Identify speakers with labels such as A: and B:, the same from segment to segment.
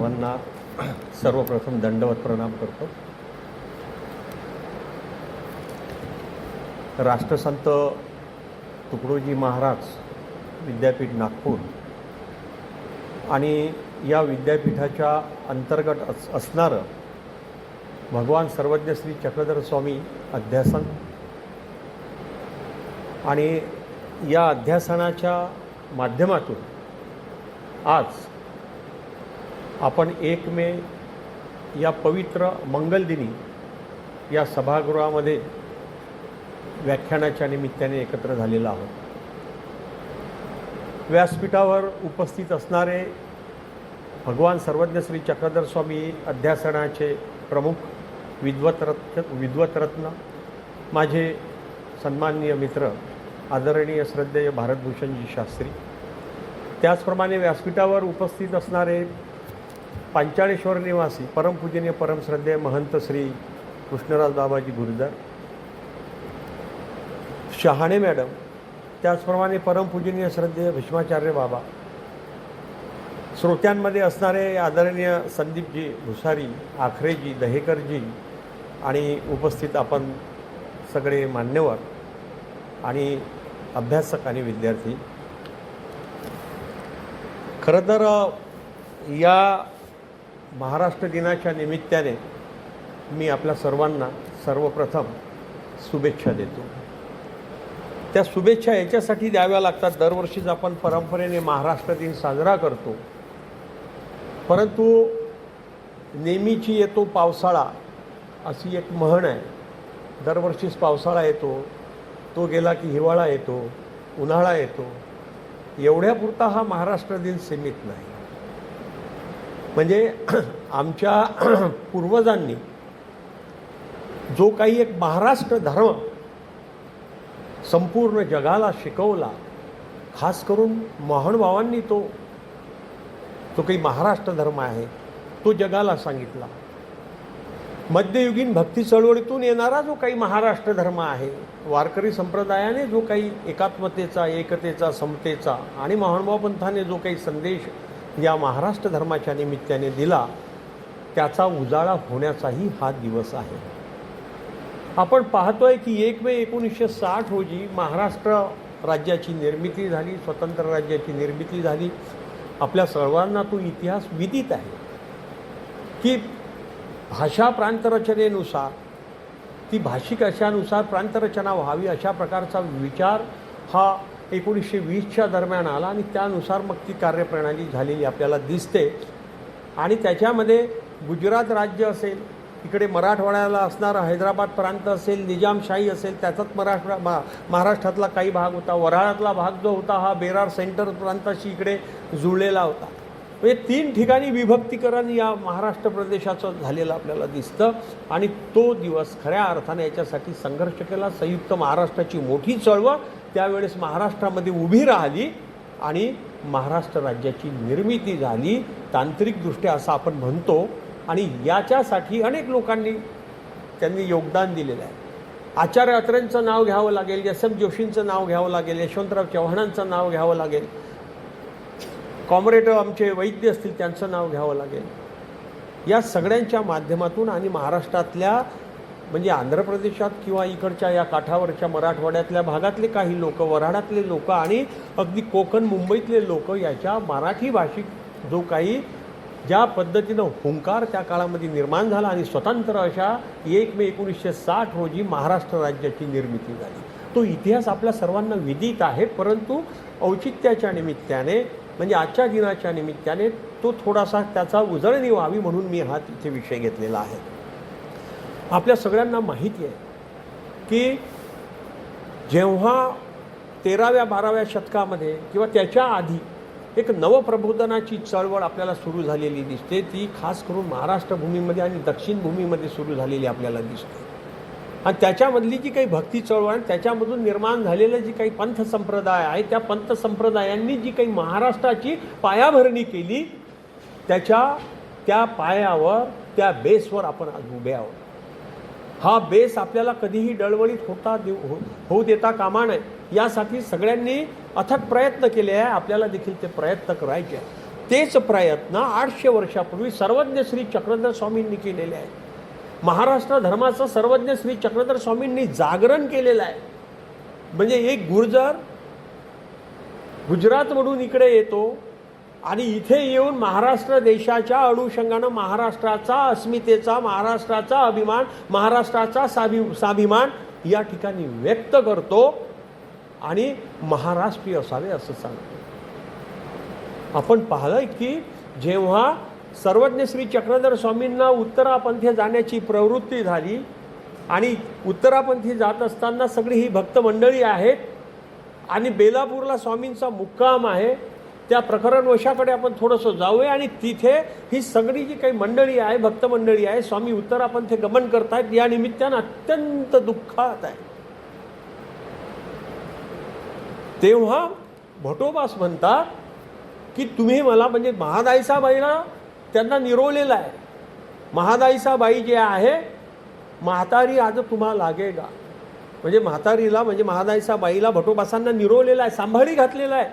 A: सर्वांना सर्वप्रथम दंडवत प्रणाम करतो. राष्ट्रसंत तुकडोजी महाराज विद्यापीठ नागपूर आणि या विद्यापीठाच्या अंतर्गत असणारं भगवान सर्वज्ञ श्री चक्रधर स्वामी अध्यासन आणि या अध्यासनाच्या माध्यमातून आज आपण 1 मे या पवित्र मंगलदिनी या सभागृहामध्ये व्याख्यानाच्या निमित्ताने एकत्र झालेलो आहोत. व्यासपीठावर उपस्थित असणारे भगवान सर्वज्ञ श्री चक्रधर स्वामी अध्यासनाचे प्रमुख विद्वतरत्न माझे सन्माननीय मित्र आदरणीय श्रद्धेय भारतभूषणजी शास्त्री, त्याचप्रमाणे व्यासपीठावर उपस्थित असणारे पांचाळेश्वर निवासी परमपूजनीय परमश्रद्धेय महंत श्री कृष्णराज बाबाजी गुरुदार, शहाणे मॅडम, त्याचप्रमाणे परमपूजनीय श्रद्धेय भीष्माचार्य बाबा, श्रोत्यांमध्ये असणारे आदरणीय संदीपजी भुसारी, आखरेजी, दहेकरजी आणि उपस्थित आपण सगळे मान्यवर आणि अभ्यासक आणि विद्यार्थी. खरं तर या महाराष्ट्र दिनाच्या निमित्ताने मी आपल्या सर्वांना सर्वप्रथम शुभेच्छा देतो. त्या शुभेच्छा याच्यासाठी द्याव्या लागतात, दरवर्षीच आपण परंपरेने महाराष्ट्र दिन साजरा करतो, परंतु नेहमीची येतो पावसाळा अशी एक म्हण आहे. दरवर्षीच पावसाळा येतो, तो गेला की हिवाळा येतो, उन्हाळा येतो. एवढ्यापुरता हा महाराष्ट्र दिन सीमित नाही. म्हणजे आमच्या पूर्वजांनी जो काही एक महाराष्ट्र धर्म संपूर्ण जगाला शिकवला, खास करून महानुभावांनी तो काही महाराष्ट्र धर्म आहे तो जगाला सांगितला. मध्ययुगीन भक्ती चळवळीतून येणारा जो काही महाराष्ट्र धर्म आहे, वारकरी संप्रदायाने जो काही एकात्मतेचा, एकतेचा, समतेचा आणि महानुभाव पंथाने जो काही संदेश या महाराष्ट्र धर्माच्या निमित्ताने दिला, त्याचा उजाळा होण्याचाही हा दिवस आहे. आपण पाहतोय की 1 मे 1960 रोजी महाराष्ट्र राज्याची निर्मिती झाली, स्वतंत्र राज्याची निर्मिती झाली. आपल्या सर्वांना तो इतिहास विदित आहे की भाषा प्रांतरचनेनुसार, ती भाषिक अशानुसार प्रांतरचना व्हावी अशा प्रकारचा विचार हा 1920च्या दरम्यान आला आणि त्यानुसार मग ती कार्यप्रणाली झालेली आपल्याला दिसते. आणि त्याच्यामध्ये गुजरात राज्य असेल, इकडे मराठवाड्याला असणारा हैदराबाद प्रांत असेल, निजामशाही असेल, त्याचाच महाराष्ट्रातला काही भाग होता. वऱ्हाडातला भाग जो होता हा बेरार सेंटर प्रांताशी इकडे जुळलेला होता. म्हणजे 3 ठिकाणी विभक्तीकरण या महाराष्ट्र प्रदेशाचं झालेलं आपल्याला दिसतं. आणि तो दिवस खऱ्या अर्थाने याच्यासाठी संघर्ष केला. संयुक्त महाराष्ट्राची मोठी चळवळ त्यावेळेस महाराष्ट्रामध्ये उभी राहिली आणि महाराष्ट्र राज्याची निर्मिती झाली तांत्रिकदृष्ट्या असं आपण म्हणतो. आणि याच्यासाठी अनेक लोकांनी त्यांनी योगदान दिलेलं आहे. आचार्य अत्रेंचं नाव घ्यावं लागेल, एस.एम. जोशींचं नाव घ्यावं लागेल, यशवंतराव चव्हाणांचं नाव घ्यावं लागेल, कॉम्रेड आमचे वैद्य असतील त्यांचं नाव घ्यावं लागेल. या सगळ्यांच्या माध्यमातून आणि महाराष्ट्रातल्या म्हणजे आंध्र प्रदेशात किंवा इकडच्या या काठावरच्या मराठवाड्यातल्या भागातले काही लोक, वऱ्हाडातले लोक आणि अगदी कोकण मुंबईतले लोक याच्या मराठी भाषिक जो काही ज्या पद्धतीनं हुंकार त्या काळामध्ये निर्माण झाला आणि स्वतंत्र अशा 1 मे 1960 रोजी महाराष्ट्र राज्याची निर्मिती झाली. तो इतिहास आपल्या सर्वांना विदित आहे, परंतु औचित्याच्या निमित्ताने म्हणजे आजच्या दिनाच्या निमित्ताने तो थोडासा त्याचा उजळणी व्हावी म्हणून मी हा तिथे विषय घेतलेला आहे. आपल्या सगळ्यांना माहिती आहे की जेव्हा 13व्या-12व्या शतकामध्ये किंवा त्याच्या आधी एक नवप्रबोधनाची चळवळ आपल्याला सुरू झालेली दिसते, ती खास करून महाराष्ट्र भूमीमध्ये आणि दक्षिण भूमीमध्ये सुरू झालेली आपल्याला दिसते. आणि त्याच्यामधली जी काही भक्ती चळवळ आहे त्याच्यामधून निर्माण झालेलं जी काही पंथ संप्रदाय आहे, त्या पंथ संप्रदायांनी जी काही महाराष्ट्राची पायाभरणी केली, त्या पायावर, त्या बेसवर आपण आज उभे आहोत. हा बेस आपल्याला कधीही डळवळीत होऊ देता कामा नये, यासाठी सगळ्यांनी अथक प्रयत्न केले आहे. आपल्याला देखील ते प्रयत्न करायचे आहे. तेच प्रयत्न 800 वर्षापूर्वी सर्वज्ञ श्री चक्रधर स्वामींनी केलेले आहे. महाराष्ट्र धर्माचं सर्वज्ञ श्री चक्रधर स्वामींनी जागरण केलेलं आहे. म्हणजे एक गुर्जर गुजरातमधून इकडे येतो आणि इथे येऊन महाराष्ट्र देशाच्या अनुषंगानं महाराष्ट्राचा अस्मितेचा, महाराष्ट्राचा अभिमान, महाराष्ट्राचा स्वाभिमान या ठिकाणी व्यक्त करतो आणि महाराष्ट्रीय असावे असं सांगतो. आपण पाहिलं की जेव्हा सर्वज्ञ श्री चक्रधर स्वामींना उत्तरापंथी जाण्याची प्रवृत्ती झाली आणि उत्तरापंथी जात असताना सगळी ही भक्त मंडळी आहेत आणि बेलापूरला स्वामींचा मुक्काम आहे, त्या प्रकरणवशाकडे आपण थोडंसं जाऊया आणि तिथे ही सगळी जी काही मंडळी आहे, भक्त मंडळी आहे, स्वामी उत्तरापंथी गमन करतायत, या निमित्तानं अत्यंत दुःखात आहे. तेव्हा भटोबास म्हणतात की तुम्ही मला, म्हणजे महादाईसाबाईला त्यांना निरोवलेलं आहे. महादाईसाबाई जे आहे, म्हातारी आज तुम्हा लागेगा, म्हणजे म्हातारीला म्हणजे महादाईसाबाईला भटोबासांना निरोवलेला आहे, सांभाळी घातलेला आहे.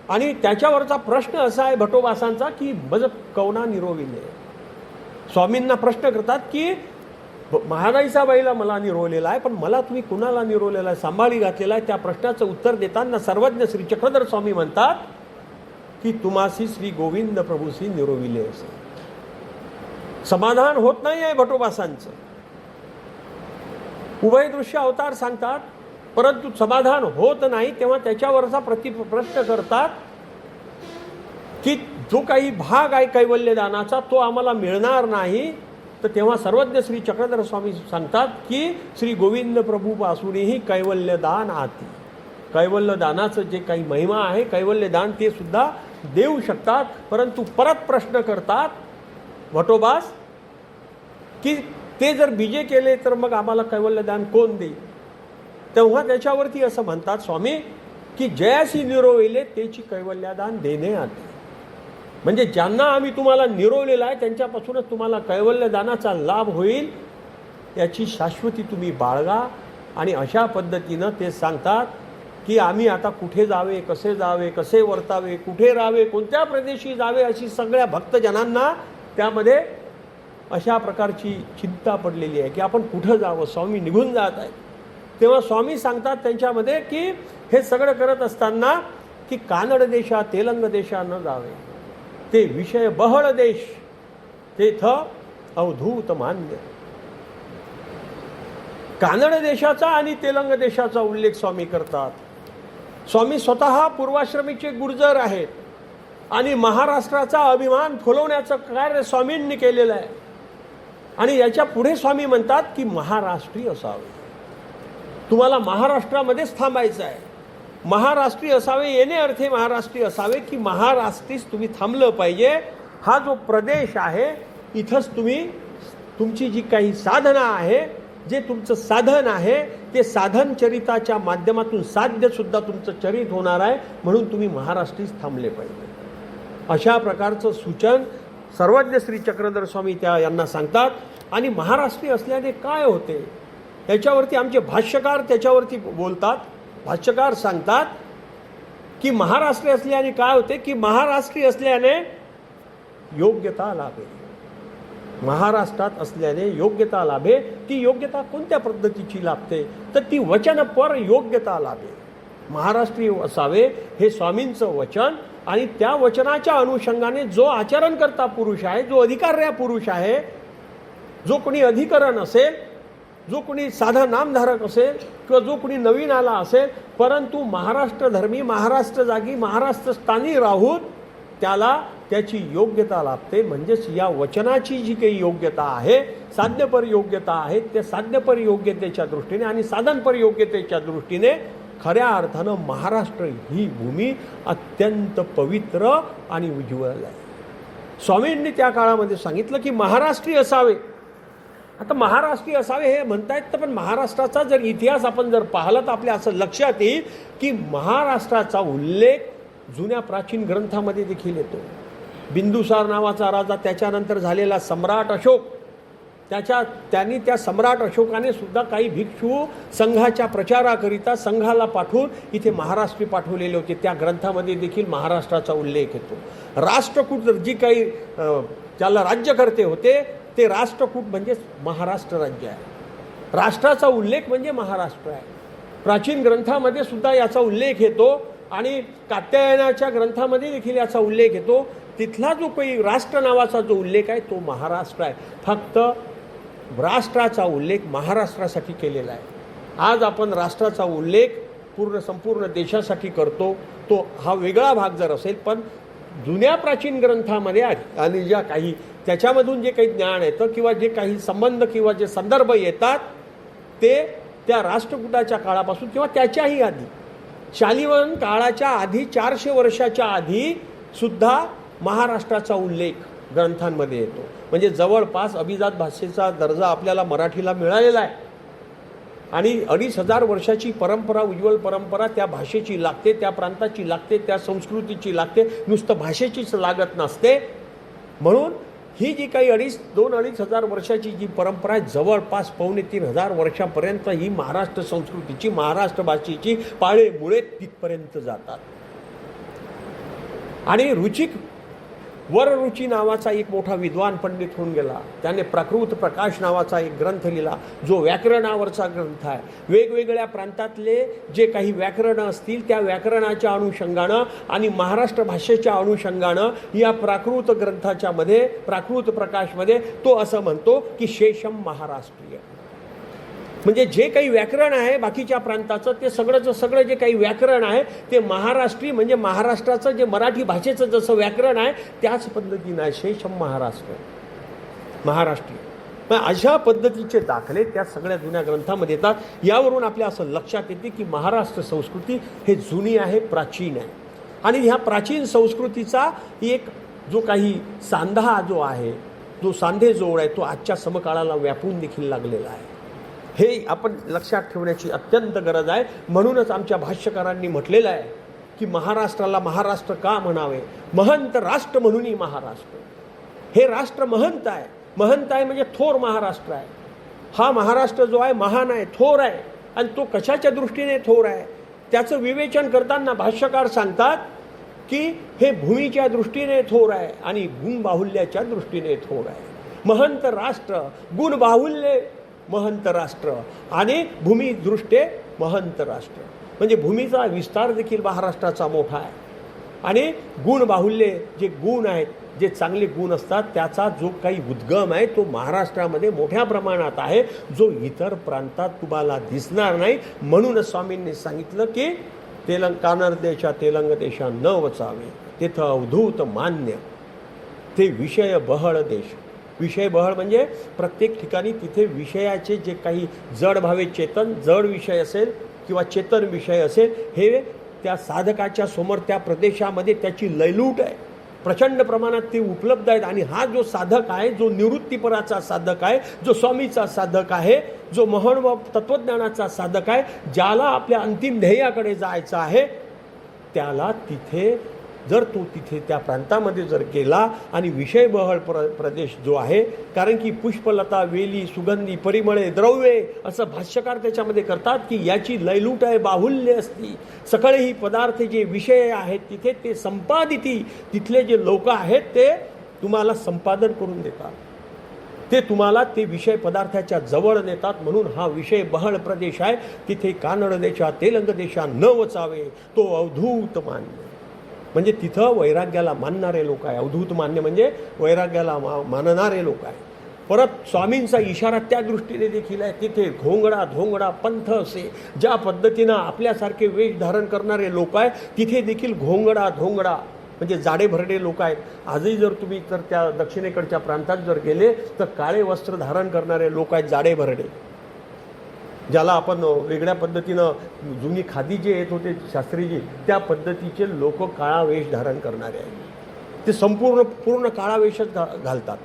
A: आणि त्याच्यावरचा प्रश्न असा आहे भटोबासांचा की बज कवना निरोविले. स्वामींना प्रश्न करतात की महादाईसाबाईला मला निरोवलेला आहे, पण मला तुम्ही कुणाला निरोवलेला आहे, सांभाळी घातलेला आहे. त्या प्रश्नाचं उत्तर देताना सर्वज्ञ श्री चक्रधर स्वामी म्हणतात की तुम्हासी श्री गोविंद प्रभूसी निरोविले. असे समाधान होत नाही आहे भटोबासांचं. उभय दृश्य अवतार सांगतात परंतु समाधान होत नाही. तेव्हा त्याच्यावरचा प्रश्न करतात की जो काही भाग आहे कैवल्यदानाचा तो आम्हाला मिळणार नाही. तर तेव्हा सर्वज्ञ श्री चक्रधर स्वामी सांगतात की श्री गोविंद प्रभू पासूनही कैवल्यदान आती. कैवल्यदानाचं जे काही महिमा आहे, कैवल्यदान ते सुद्धा देऊ शकतात. परंतु परत प्रश्न करतात भटोबास की ते जर बीजे केले तर मग आम्हाला कैवल्यदान कोण देईल. तेव्हा त्याच्यावरती असं म्हणतात स्वामी की जयासी निरोविले तेची कैवल्यदान देणे आते. म्हणजे ज्यांना आम्ही तुम्हाला निरोवलेला आहे त्यांच्यापासूनच तुम्हाला कैवल्यदानाचा लाभ होईल, याची शाश्वती तुम्ही बाळगा. आणि अशा पद्धतीनं ते सांगतात की आम्ही आता कुठे जावे, कसे वर्तावे, कुठे राहावे, कोणत्या प्रदेशी जावे, अशी सगळ्या भक्तजनांना त्यामध्ये अशा प्रकारची चिंता पडलेली आहे की आपण कुठं जावं, स्वामी निघून जात आहेत. तेव्हा स्वामी सांगतात त्यांच्यामध्ये की हे सगळं करत असताना की कानड देशा तेलंग देशा न जावे, ते विषय बहळ देश तेथ अवधूत मान्य. कानड देशाचा आणि तेलंग देशाचा उल्लेख स्वामी करतात. स्वामी स्वतः पूर्वाश्रमीचे गुर्जर आहेत आणि महाराष्ट्राचा अभिमान फुलवण्याचं कार्य स्वामींनी केलेलं आहे. आणि याच्या पुढे स्वामी म्हणतात की महाराष्ट्रीय असावे, तुम्हाला महाराष्ट्रामध्येच थांबायचं आहे. महाराष्ट्रीय असावे येणे अर्थे महाराष्ट्रीय असावे की महाराष्ट्रीस तुम्ही थांबलं पाहिजे. हा जो प्रदेश आहे इथंच तुम्ही तुमची जी काही साधना आहे, जे तुमचं साधन आहे, ते साधन चरिताच्या माध्यमातून साध्य सुद्धा तुमचं चरित होणार आहे, म्हणून तुम्ही महाराष्ट्रीस थांबले पाहिजे. अशा प्रकारचं सूचन सर्वज्ञ श्री चक्रधर स्वामी यांना सांगतात. आणि महाराष्ट्रीय असल्याने काय होते याच्यावरती आमचे भाष्यकार त्याच्यावरती बोलतात. भाष्यकार सांगतात की महाराष्ट्रीय असल्याने काय होते की महाराष्ट्रीय असल्याने योग्यता लाभे. महाराष्ट्रात असल्याने योग्यता लाभे. ती योग्यता कोणत्या पद्धतीची लाभते तर ती वचनपर योग्यता लाभे. महाराष्ट्रीय असावे हे स्वामींचं वचन आणि त्या वचनाच्या अनुषंगाने जो आचरण करता पुरुष आहे, जो अधिकार्या पुरुष आहे, जो कोणी अधिकरण असेल, जो कोणी साधा नामधारक असेल किंवा जो कोणी नवीन आला असेल, परंतु महाराष्ट्र धर्मी, महाराष्ट्र जागी, महाराष्ट्र स्थानी राहून त्याला त्याची योग्यता लाभते. म्हणजेच या वचनाची जी काही योग्यता आहे, साध्यपर योग्यता आहे, त्या साध्यपर योग्यतेच्या दृष्टीने आणि साधनपर योग्यतेच्या दृष्टीने खऱ्या अर्थानं महाराष्ट्र ही भूमी अत्यंत पवित्र आणि उज्ज्वल आहे. स्वामींनी त्या काळामध्ये सांगितलं की महाराष्ट्रीय असावे. आता महाराष्ट्रीय असावे हे म्हणतायत, तर पण महाराष्ट्राचा जर इतिहास आपण जर पाहिला तर आपल्या असं लक्षात येईल की महाराष्ट्राचा उल्लेख जुन्या प्राचीन ग्रंथामध्ये देखील येतो. बिंदुसार नावाचा राजा, त्याच्यानंतर झालेला सम्राट अशोक, त्यांनी त्या सम्राट अशोकाने सुद्धा काही भिक्षू संघाच्या प्रचाराकरिता संघाला पाठवून इथे महाराष्ट्री पाठवलेले होते. त्या ग्रंथामध्ये देखील महाराष्ट्राचा उल्लेख येतो. राष्ट्रकूट जी काही त्याला राज्यकर्ते होते ते राष्ट्रकूट म्हणजे महाराष्ट्र राज्य आहे. राष्ट्राचा उल्लेख म्हणजे महाराष्ट्र आहे. प्राचीन ग्रंथामध्ये सुद्धा याचा उल्लेख येतो आणि कात्यायनाच्या ग्रंथामध्ये देखील याचा उल्लेख येतो. तिथला जो काही राष्ट्र नावाचा जो उल्लेख आहे तो महाराष्ट्र आहे. फक्त राष्ट्राचा उल्लेख महाराष्ट्रासाठी केलेला आहे. आज आपण राष्ट्राचा उल्लेख संपूर्ण देशासाठी करतो. तो हा वेगळा भाग जर असेल, पण जुन्या प्राचीन ग्रंथामध्ये आणि ज्या काही त्याच्यामधून जे काही ज्ञान येतं किंवा जे काही संबंध किंवा जे संदर्भ येतात ते त्या राष्ट्रकूटाच्या काळापासून किंवा त्याच्याही आधी शालिवाहन काळाच्या आधी 400 वर्षाच्या आधी सुद्धा महाराष्ट्राचा उल्लेख ग्रंथांमध्ये येतो. म्हणजे जवळपास अभिजात भाषेचा दर्जा आपल्याला मराठीला मिळालेला आहे आणि 2500 वर्षाची परंपरा, उज्ज्वल परंपरा त्या भाषेची लागते, त्या प्रांताची लागते, त्या संस्कृतीची लागते. नुसतं भाषेचीच लागत नसते. म्हणून ही जी काही 2-2.5 हजार वर्षाची जी परंपरा आहे, जवळपास 2,500-3,000 वर्षापर्यंत ही महाराष्ट्र संस्कृतीची, महाराष्ट्र भाषेची पाळे मुळे तिथपर्यंत जातात. आणि वररुची नावाचा एक मोठा विद्वान पंडित होऊन गेला. त्याने प्राकृत प्रकाश नावाचा एक ग्रंथ लिहिला, जो व्याकरणावरचा ग्रंथ आहे. वेगवेगळ्या प्रांतातले जे काही व्याकरण असतील त्या व्याकरणाच्या अनुषंगानं आणि महाराष्ट्र भाषेच्या अनुषंगानं या प्राकृत ग्रंथाच्या मध्ये, प्राकृत प्रकाशमध्ये तो असं म्हणतो की शेषम महाराष्ट्रीय. म्हणजे जे काही व्याकरण आहे बाकीच्या प्रांताचं ते सगळं जे काही व्याकरण आहे ते महाराष्ट्री, म्हणजे महाराष्ट्राचं जे मराठी भाषेचं जसं व्याकरण आहे त्याच पद्धतीनं आहे शेषम महाराष्ट्रीय. अशा पद्धतीचे दाखले त्या सगळ्या जुन्या ग्रंथामध्ये येतात. यावरून आपल्या असं लक्षात येते की महाराष्ट्र संस्कृती हे जुनी आहे, प्राचीन आहे. आणि ह्या प्राचीन संस्कृतीचा एक जो काही सांधा जो आहे, जो सांधे जोड आहे, तो आजच्या समकाळाला व्यापून देखील लागलेला आहे. हे आपण लक्षात ठेवण्याची अत्यंत गरज आहे. म्हणूनच आमच्या भाष्यकारांनी म्हटलेलं आहे की महाराष्ट्राला महाराष्ट्र का म्हणावे, महंत राष्ट्र म्हणूनही महाराष्ट्र. हे राष्ट्र महंत आहे. महंत आहे म्हणजे थोर महाराष्ट्र आहे. हा महाराष्ट्र जो आहे महान आहे, थोर आहे. आणि तो कशाच्या दृष्टीने थोर आहे त्याचं विवेचन करताना भाष्यकार सांगतात की हे भूमीच्या दृष्टीने थोर आहे आणि गुणबाहुल्याच्या दृष्टीने थोर आहे. महंत राष्ट्र, गुणबाहुल्य महंत राष्ट्र आणि भूमी दृष्टे महंत राष्ट्र. म्हणजे भूमीचा विस्तार देखील महाराष्ट्राचा मोठा आहे आणि गुण बाहुल्य जे गुण आहेत, जे चांगले गुण असतात त्याचा जो काही उद्गम आहे तो महाराष्ट्रामध्ये मोठ्या प्रमाणात आहे, जो इतर प्रांतात तुम्हाला दिसणार नाही. म्हणूनच स्वामींनी सांगितलं की कानर देशा तेलंग देशा न वचावे, तेथं अवधूत मान्य ते विषय बहळ देश. विषय बहळ म्हणजे प्रत्येक ठिकाणी तिथे विषयाचे जे काही जड भावे जड विषय असेल किंवा चेतन विषय असेल, हे त्या साधकाच्या समोर त्या प्रदेशामध्ये त्याची लयलूट आहे, प्रचंड प्रमाणात ते उपलब्ध आहेत. आणि हा जो साधक आहे, जो निवृत्तीपराचा साधक आहे, जो स्वामीचा साधक आहे, जो महत्व तत्वज्ञानाचा साधक आहे, ज्याला आपल्या अंतिम ध्येयाकडे जायचं आहे, त्याला तिथे जर तो तिथे त्या प्रांतामध्ये जर गेला आणि विषय बहळ प्रदेश जो आहे, कारण की पुष्पलता, वेली, सुगंधी, परिमळे, द्रव्ये असं भाष्यकार त्याच्यामध्ये करतात की याची लयलूट आहे, बाहुल्य असती. सगळेही पदार्थ जे विषय आहेत तिथे ते संपादिती, तिथले जे लोक आहेत ते तुम्हाला संपादन करून देतात, ते तुम्हाला ते विषय पदार्थाच्या जवळ नेतात. म्हणून हा विषय बहळ प्रदेश आहे. तिथे कानड देशा तेलंग देशा न वचावे, तो अवधूत मान्य. म्हणजे तिथं वैराग्याला मानणारे लोक आहे. अवधूत मान्य म्हणजे वैराग्याला मानणारे लोक आहे. परत स्वामींचा इशारा त्या दृष्टीने देखील आहे. तिथे धोंगडा पंथ असे ज्या पद्धतीनं आपल्यासारखे वेश धारण करणारे लोक आहेत, तिथे देखील धोंगडा म्हणजे जाडे भरडे लोक आहेत. आजही जर तुम्ही तर त्या दक्षिणेकडच्या प्रांतात जर गेले तर काळे वस्त्र धारण करणारे लोक आहेत, जाडे भरडे, ज्याला आपण वेगळ्या पद्धतीनं जुनी खादी जे येत होते शास्त्रीजी, त्या पद्धतीचे लोक काळा वेश धारण करणारे आहेत. ते पूर्ण काळा वेशच घालतात.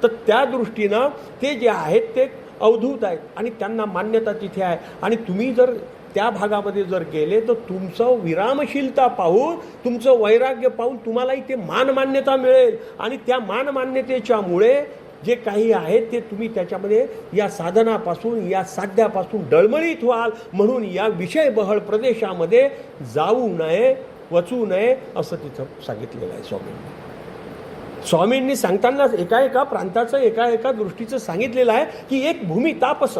A: तर त्या दृष्टीनं ते जे आहेत ते अवधूत आहेत आणि त्यांना मान्यता तिथे आहे. आणि तुम्ही जर त्या भागामध्ये जर गेले तर तुमचं विरामशीलता पाहून, तुमचं वैराग्य पाहून तुम्हालाही ते मान्यता मिळेल. आणि त्या मान्यतेच्यामुळे जे काही आहे ते तुम्ही त्याच्यामध्ये या साधनापासून या साध्यापासून डळमळीत व्हाल, म्हणून या विषय बहळ प्रदेशामध्ये जाऊ नये, वचू नये असं तिथं सांगितलेलं आहे स्वामींनी सांगताना एका प्रांताचं एका दृष्टीचं सांगितलेलं आहे की एक भूमी तापस,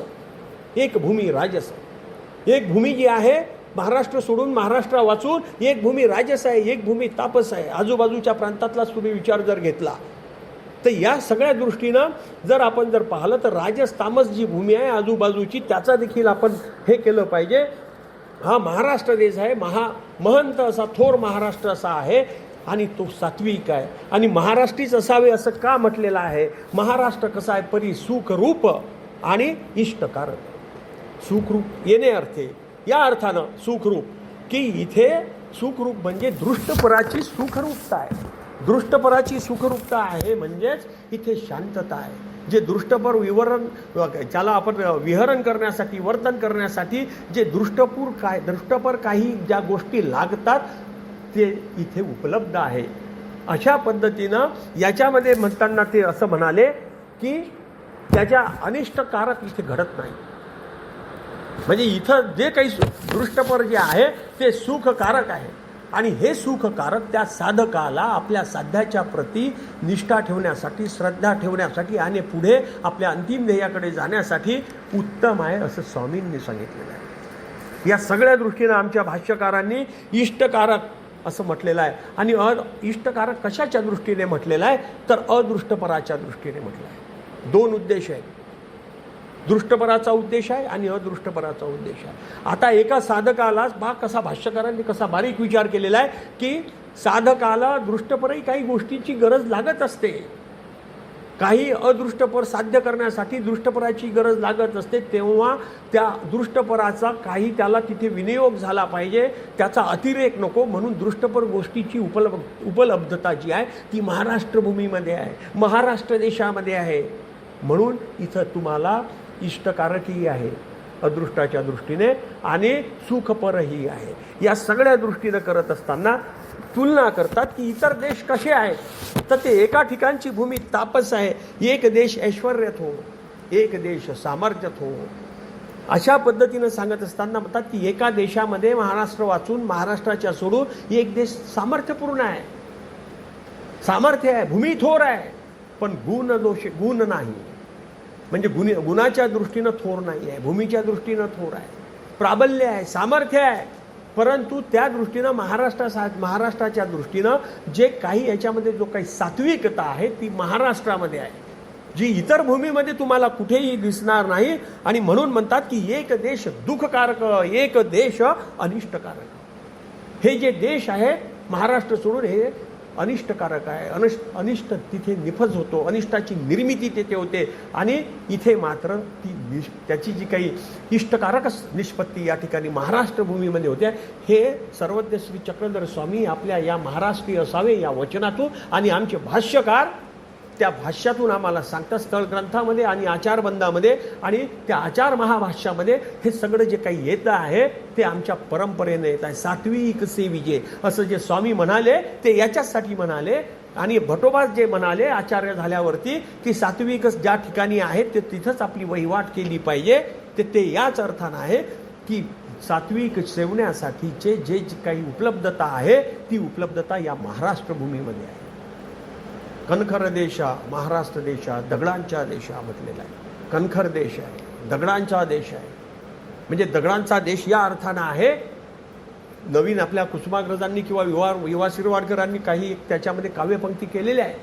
A: एक भूमी राजस. एक भूमी जी आहे महाराष्ट्र सोडून महाराष्ट्र वाचून एक भूमी राजस आहे, एक भूमी तापस आहे. आजूबाजूच्या प्रांतातलाच तुम्ही विचार जर घेतला तर या सगळ्या दृष्टीनं जर आपण पाहिलं तर राजस तामस जी भूमी आहे आजूबाजूची त्याचा देखील आपण हे केलं पाहिजे. हा महाराष्ट्र देश आहे, महंत असा थोर महाराष्ट्र असा आहे आणि तो सात्विक आहे. आणि महाराष्ट्रीच असावे असं का म्हटलेलं आहे? महाराष्ट्र कसा आहे? परी सुखरूप आणि इष्टकारक. सुखरूप येणे अर्थे, या अर्थानं सुखरूप की इथे सुखरूप म्हणजे दृष्टपराची सुखरूपता आहे. दृष्टपराची सुखरूपता आहे म्हणजेच इथे शांतता आहे. जे दृष्टपर विवरण ज्याला आपण विहरण करण्यासाठी वर्तन करण्यासाठी जे दृष्टपर काही ज्या गोष्टी लागतात ते इथे उपलब्ध आहे. अशा पद्धतीनं याच्यामध्ये म्हणताना ते असं म्हणाले की त्याच्या अनिष्टकारक इथे घडत नाही. म्हणजे इथं जे काही दृष्टपर जे आहे ते सुखकारक आहे आणि हे सुखकारक त्या साधकाला आपल्या साध्याच्या प्रती निष्ठा ठेवण्यासाठी, श्रद्धा ठेवण्यासाठी आणि पुढे आपल्या अंतिम ध्येयाकडे जाण्यासाठी उत्तम आहे असं स्वामींनी सांगितलेलं आहे. या सगळ्या दृष्टीनं आमच्या भाष्यकारांनी इष्टकारक असं म्हटलेलं आहे. आणि इष्टकारक कशाच्या दृष्टीने म्हटलेलं आहे तर अदृष्टपराच्या दृष्टीने म्हटलं आहे. दोन उद्देश आहेत, दृष्टपराचा उद्देश आहे आणि अदृष्टपराचा उद्देश आहे. आता एका साधकाला कसा भाष्यकारांनी कसा बारीक विचार केलेला आहे की साधकाला दृष्टपरही काही गोष्टीची गरज लागत असते, काही अदृष्टपर साध्य करण्यासाठी दृष्टपराची गरज लागत असते. तेव्हा त्या दृष्टपराचा काही त्याला तिथे विनियोग झाला पाहिजे, त्याचा अतिरेक नको. म्हणून दृष्टपर गोष्टीची उपलब्धता जी आहे ती महाराष्ट्र भूमीमध्ये आहे, महाराष्ट्र देशामध्ये आहे. म्हणून इथं तुम्हाला इष्टकारकही आहे अदृष्टाच्या दृष्टीने आणि सुखपरही आहे. या सगळ्या दृष्टीनं करत असताना तुलना करतात की इतर देश कसे आहेत तर ते एका ठिकाणची भूमी तापस आहे, एक देश ऐश्वर्यात हो, एक देश सामर्थ्यात हो. अशा पद्धतीनं सांगत असताना म्हणतात की एका देशामध्ये महाराष्ट्र वाचून महाराष्ट्राच्या सोडून एक देश सामर्थ्यपूर्ण आहे, सामर्थ्य आहे, भूमी थोर आहे, पण गुण नाही. म्हणजे गुणाच्या दृष्टीनं थोर नाही आहे, भूमीच्या दृष्टीनं थोर आहे, प्राबल्य आहे, सामर्थ्य आहे. परंतु त्या दृष्टीनं महाराष्ट्राच्या दृष्टीनं जे काही याच्यामध्ये जो काही सात्विकता आहे ती महाराष्ट्रामध्ये आहे, जी इतर भूमीमध्ये तुम्हाला कुठेही दिसणार नाही. आणि म्हणून म्हणतात की एक देश दुःखकारक, एक देश अनिष्टकारक. हे जे देश आहे महाराष्ट्र सोडून हे अनिष्टकारक आहे, अनिष्ट तिथे निफज होतो, अनिष्टाची निर्मिती तिथे होते. आणि इथे मात्र त्याची जी काही इष्टकारक निष्पत्ती या ठिकाणी महाराष्ट्र भूमीमध्ये होते. हे सर्वज्ञ श्री चक्रधर स्वामी आपल्या या महाराष्ट्रीय असावे या वचनातून आणि आमचे भाष्यकार त्या भाष्यातून आम्हाला सांगतात. स्थळ ग्रंथामध्ये आणि आचारबंधामध्ये आणि त्या आचार महाभाष्यामध्ये हे सगळं जे काही येतं आहे ते आमच्या परंपरेने येत आहे. सात्विक से विजय असं जे स्वामी म्हणाले ते याच्यासाठी म्हणाले. आणि भटोबा जे म्हणाले आचार्य झाल्यावरती की सात्विक ज्या ठिकाणी आहे ते तिथंच आपली वहिवाट केली पाहिजे, ते याच अर्थानं आहे की सात्विक सेवण्यासाठीचे जे काही उपलब्धता आहे ती उपलब्धता या महाराष्ट्र भूमीमध्ये आहे. कणखर देशा, महाराष्ट्र देशा, दगडांच्या देशा म्हटलेला आहे. कणखर देश आहे, दगडांचा देश आहे. म्हणजे दगडांचा देश या अर्थानं आहे. नवीन आपल्या कुसुमाग्रजांनी किंवा विवा शिरवाडकरांनी काही त्याच्यामध्ये काव्यपंक्ती केलेल्या आहे.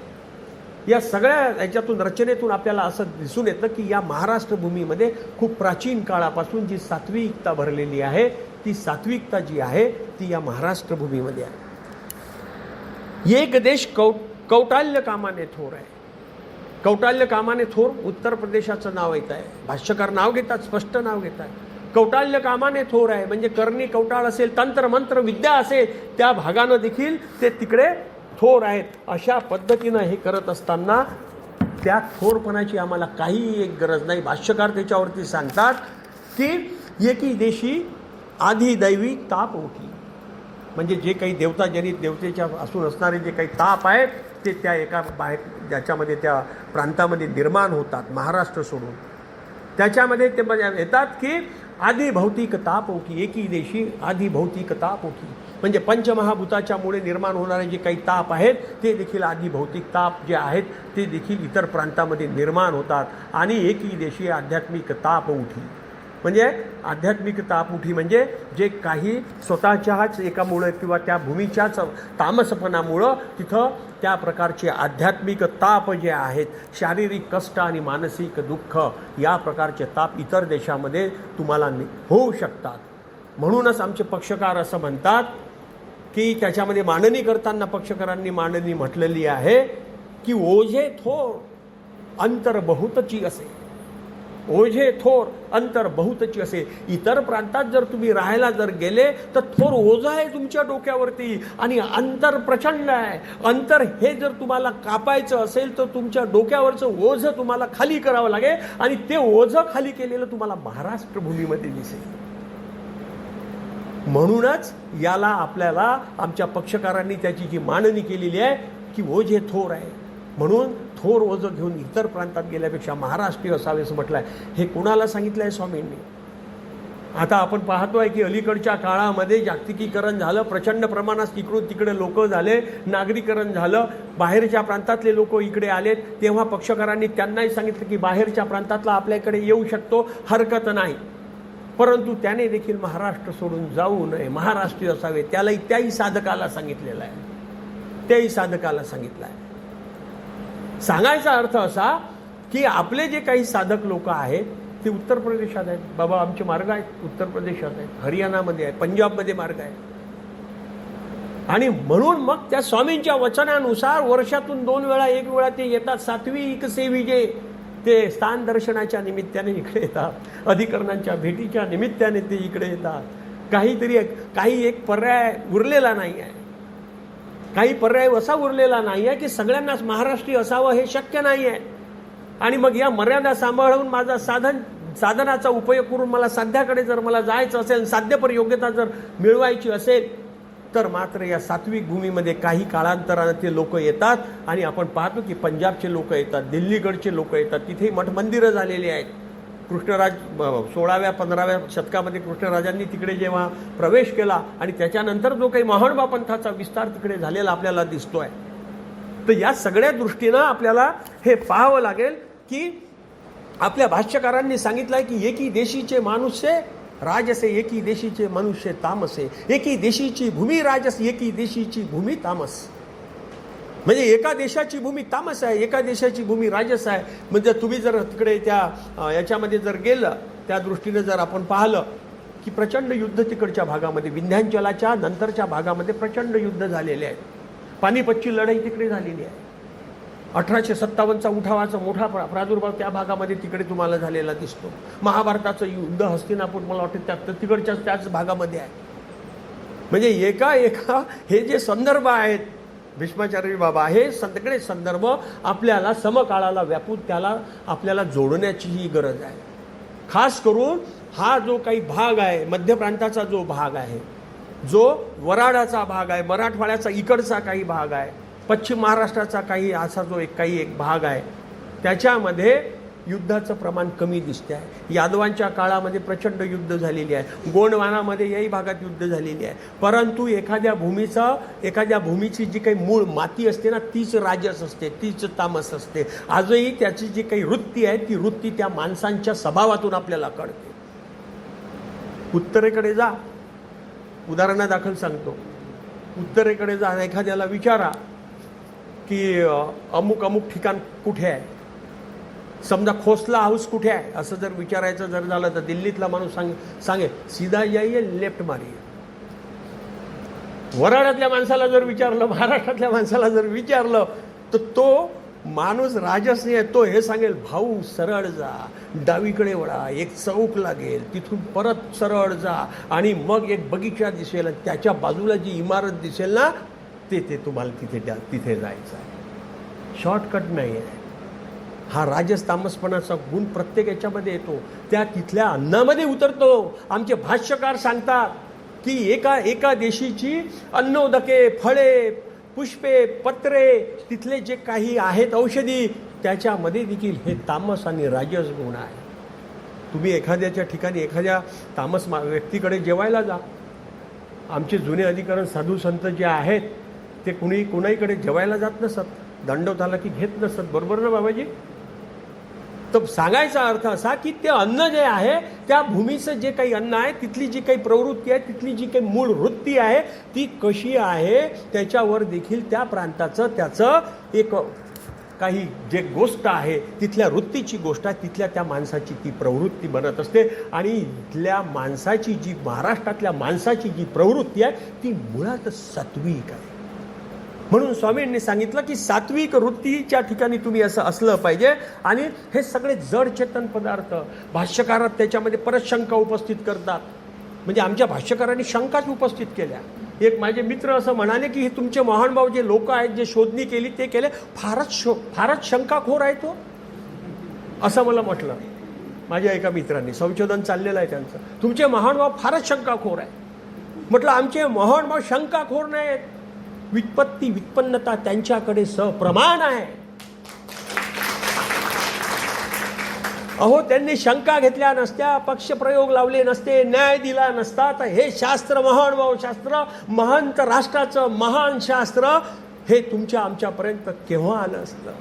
A: या सगळ्या याच्यातून रचनेतून आपल्याला असं दिसून येतं की या महाराष्ट्र भूमीमध्ये खूप प्राचीन काळापासून जी सात्विकता भरलेली आहे ती सात्विकता जी आहे ती या महाराष्ट्र भूमीमध्ये आहे. एक देश कौटाल्य कामाने थोर आहे. कौटाल्य कामाने थोर उत्तर प्रदेशाचं नाव येत आहे. भाष्यकार नाव घेतात, स्पष्ट नाव घेतात. कौटाल्य कामाने थोर आहे म्हणजे करणी कौटाळ असेल, तंत्र मंत्र विद्या असेल त्या भागानं देखील ते तिकडे थोर आहेत. अशा पद्धतीनं हे करत असताना त्या थोरपणाची आम्हाला काही एक गरज नाही. भाष्यकार त्याच्यावरती सांगतात की एकी देशी आधी दैवी ताप ओठी. म्हणजे जे काही देवताजनित देवतेच्या असून असणारे जे काही ताप आहेत ते त्या एका ज्याच्यामध्ये त्या प्रांतामध्ये निर्माण होतात महाराष्ट्र सोडून, त्याच्यामध्ये ते येतात की आधी भौतिक ताप ओकी, एकी देशी आधी भौतिक ताप ओकी, म्हणजे पंचमहाभूताच्या मुळे निर्माण होणारे जे काही ताप आहेत ते देखील आधी भौतिक ताप जे आहेत ते देखील इतर प्रांतामध्ये निर्माण होतात आणि एकी देशी आध्यात्मिक ताप उठी, म्हणजे आध्यात्मिक ताप उठी म्हणजे जे काही स्वतःच्याच एकामुळे किंवा त्या भूमीच्याच तामसपणामुळं तिथं त्या प्रकारचे आध्यात्मिक ताप जे आहेत, शारीरिक कष्ट आणि मानसिक दुःख या प्रकारचे ताप इतर देशामध्ये तुम्हाला होऊ शकतात. म्हणूनच आमचे पक्षकार असं म्हणतात की त्याच्यामध्ये मांडणी करताना पक्षकारांनी मांडणी म्हटलेली आहे की ओझे थोर अंतर बहुतची असे, ओझे थोर अंतर बहुतची असे. इतर प्रांतात जर तुम्ही राहायला जर गेले तर थोर ओझं आहे तुमच्या डोक्यावरती आणि अंतर प्रचंड आहे. अंतर हे जर तुम्हाला कापायचं असेल तर तुमच्या डोक्यावरचं ओझं तुम्हाला खाली करावं लागेल आणि ते ओझं खाली केलेलं तुम्हाला महाराष्ट्र भूमीमध्ये दिसेल. म्हणूनच याला आपल्याला आमच्या पक्षकारांनी त्याची जी मांडणी केलेली आहे की ओझे थोर आहे, म्हणून थोर ओझं घेऊन इतर प्रांतात गेल्यापेक्षा महाराष्ट्रीय असावे असं म्हटलं आहे. हे कोणाला सांगितलं आहे स्वामींनी? आता आपण पाहतोय की अलीकडच्या काळामध्ये जागतिकीकरण झालं, प्रचंड प्रमाणात इकडून तिकडे लोक झाले, नागरीकरण झालं, बाहेरच्या प्रांतातले लोक इकडे आलेत. तेव्हा पक्षकारांनी त्यांनाही सांगितलं की बाहेरच्या प्रांतातला आपल्याकडे येऊ शकतो, हरकत नाही, परंतु त्याने देखील महाराष्ट्र सोडून जाऊ नये, महाराष्ट्रीय असावे. त्याही साधकाला सांगितलेलं आहे, त्याही साधकाला सांगितलं आहे. सांगायचा अर्थ असा की आपले जे काही साधक लोक आहेत ते उत्तर प्रदेशात आहेत. बाबा आमचे मार्ग आहेत उत्तर प्रदेशात आहेत, हरियाणामध्ये आहे, पंजाबमध्ये मार्ग आहे. आणि म्हणून मग त्या स्वामींच्या वचनानुसार वर्षातून 2 वेळा 1 वेळा ते येतात. सात्विक सेविजे ते स्थान दर्शनाच्या निमित्ताने इकडे येतात, अधिकरणांच्या भेटीच्या निमित्ताने ते इकडे येतात. काही एक पर्याय उरलेला नाही आहे, काही पर्याय असा उरलेला नाही आहे की सगळ्यांनाच महाराष्ट्रीय असावं हे शक्य नाही आहे. आणि मग या मर्यादा सांभाळून माझा साधनाचा उपयोग करून मला साध्याकडे जर मला जायचं असेल, साध्यपर योग्यता जर मिळवायची असेल तर मात्र या सात्विक भूमीमध्ये काही काळांतराने ते लोक येतात. आणि आपण पाहतो की पंजाबचे लोक येतात, दिल्लीकडचे लोक येतात, तिथे मठ मंदिरं झालेली आहेत. कृष्णराज 16व्या-15व्या शतकामध्ये कृष्णराजांनी तिकडे जेव्हा प्रवेश केला आणि त्याच्यानंतर जो काही महानुभाव पंथाचा विस्तार तिकडे झालेला आपल्याला दिसतोय. तर या सगळ्या दृष्टीनं आपल्याला हे पाहावं लागेल की आपल्या भाष्यकारांनी सांगितलं आहे की एकी देशीचे माणूससे राजसे, एकी देशीचे मनुष्य तामसे, एकी देशीची भूमी राजस, एकी देशीची भूमी तामस. म्हणजे एका देशाची भूमी तामस आहे, एका देशाची भूमी राजस आहे. म्हणजे तुम्ही जर तिकडे त्या याच्यामध्ये जर गेलं, त्या दृष्टीने जर आपण पाहिलं की प्रचंड युद्ध तिकडच्या भागामध्ये, विंध्याचलाच्या नंतरच्या भागामध्ये प्रचंड युद्ध झालेले आहेत. पानिपतची लढाई तिकडे झालेली आहे. 1857चा उठावाचा मोठा प्रादुर्भाव त्या भागामध्ये तिकडे तुम्हाला झालेला दिसतो. महाभारताचं युद्ध हस्तिनापूर मला वाटतं त्याच भागामध्ये आहे. म्हणजे एका हे जे संदर्भ आहेत भीष्माचार्य बाबा, हे सगळे संदर्भ आपल्याला समकाळाला व्यापून त्याला आपल्याला जोडण्याची ही गरज आहे. खास करून हा जो काही भाग आहे, मध्य प्रांताचा जो भाग आहे, जो वराडाचा भाग आहे, मराठवाड्याचा इकडचा काही भाग आहे, पश्चिम महाराष्ट्राचा काही असा जो एक भाग आहे, त्याच्यामध्ये युद्धाचं प्रमाण कमी दिसते आहे. यादवांच्या काळामध्ये प्रचंड युद्ध झालेली आहे, गोंडवानामध्ये याही भागात युद्ध झालेली आहे. परंतु एखाद्या भूमीची जी काही मूळ माती असते ना, तीच राजस असते, तीच तामस असते. आजही त्याची जी काही वृत्ती आहे ती वृत्ती त्या माणसांच्या स्वभावातून आपल्याला कळते. उत्तरेकडे जा, उदाहरणादाखल सांगतो, उत्तरेकडे जा, एखाद्याला विचारा की अमुक ठिकाण कुठे आहे, समजा खोसला हाऊस कुठे आहे असं जर विचारायचं जर झालं तर दिल्लीतला माणूस सांगे सीधा जाइए लेफ्ट मारिए. वराडातल्या माणसाला जर विचारलं, महाराष्ट्रातल्या माणसाला जर विचारलं तर तो माणूस राजसी आहे, तो हे सांगेल भाऊ सरळ जा, डावीकडे वळा, एक चौक लागेल, तिथून परत सरळ जा आणि मग एक बगीचा दिसेल आणि त्याच्या बाजूला जी इमारत दिसेल ना ते तुम्हाला तिथे जायचं आहे. शॉर्टकट नाही आहे. हा राजस-तामसपणाचा गुण प्रत्येक याच्यामध्ये येतो, त्या तिथल्या अन्नामध्ये उतरतो. आमचे भाष्यकार सांगतात की एका देशीची अन्नोदके, फळे, पुष्पे, पत्रे, तिथले जे काही आहेत औषधी, त्याच्यामध्ये देखील हे तामस आणि राजस गुण आहे. तुम्ही एखाद्याच्या ठिकाणी एखाद्या तामस व्यक्तीकडे जेवायला जा. आमचे जुने अधिकरण साधू संत जे आहेत ते कुणाहीकडे जेवायला जात नसत, दंडवत आला की घेत नसत. बरोबर ना बाबाजी? तर सांगायचा अर्थ असा की ते अन्न जे आहे, त्या भूमीचं जे काही अन्न आहे, तिथली जी काही प्रवृत्ती आहे, तिथली जी काही मूळ वृत्ती आहे ती कशी आहे त्याच्यावर देखील त्या प्रांताचं त्याचं एक काही जे गोष्ट आहे, तिथल्या वृत्तीची गोष्ट आहे, तिथल्या त्या माणसाची ती प्रवृत्ती बनत असते. आणि इथल्या माणसाची जी महाराष्ट्रातल्या माणसाची जी प्रवृत्ती आहे ती मुळात सात्विक आहे. म्हणून स्वामींनी सांगितलं की सात्विक वृत्तीच्या ठिकाणी तुम्ही असं असलं पाहिजे. आणि हे सगळे जड चेतन पदार्थ भाष्यकारात त्याच्यामध्ये परत शंका उपस्थित करतात. म्हणजे आमच्या भाष्यकारांनी शंकाच उपस्थित केल्या. एक माझे मित्र असं म्हणाले की हे तुमचे महानुभाव जे लोक आहेत, जे शोधणी केली ते केले, फारच शंकाखोर आहे तो, असं मला म्हटलं माझ्या एका मित्रांनी. संशोधन चाललेलं आहे त्यांचं. तुमचे महानुभाव फारच शंकाखोर आहे. म्हटलं आमचे महानुभाव शंकाखोर नाहीत, व्युत्पत्ती व्युत्पन्नता त्यांच्याकडे सप्रमाण आहे. अहो, त्यांनी शंका घेतल्या नसत्या, पक्षप्रयोग लावले नसते, न्याय दिला नसता, तर हे शास्त्र महानुभाव शास्त्र, महंत राष्ट्राचं महान शास्त्र हे तुमच्या आमच्यापर्यंत केव्हा आलं असतं?